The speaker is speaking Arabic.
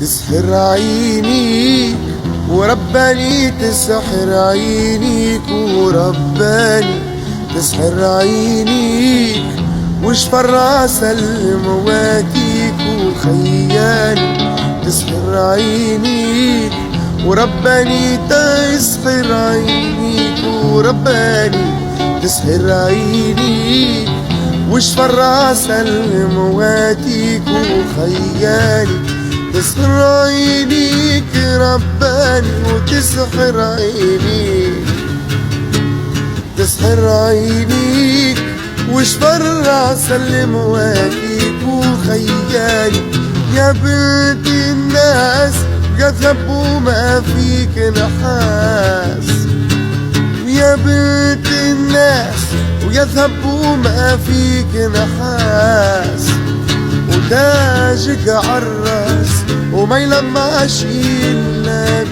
تسحر عينيك ورباني، تسحر عينيك ورباني، تسحر عينيك وشفر راسه المواتيك وخيالي، تسحر عينيك ورباني، تسحر عينيك ورباني، تسحر عينيك وشفر راسه المواتيك وخيالي، تسحر عينيك رباني وتسحر عينيك، تسحر عينيك وشفر راسه المواتيك وخيالي. يا بنت الناس قذب وما فيك نحاس، يا بنت الناس ويذهب وما فيك نحاس، وتاجك عالراس وما يلمعش إلا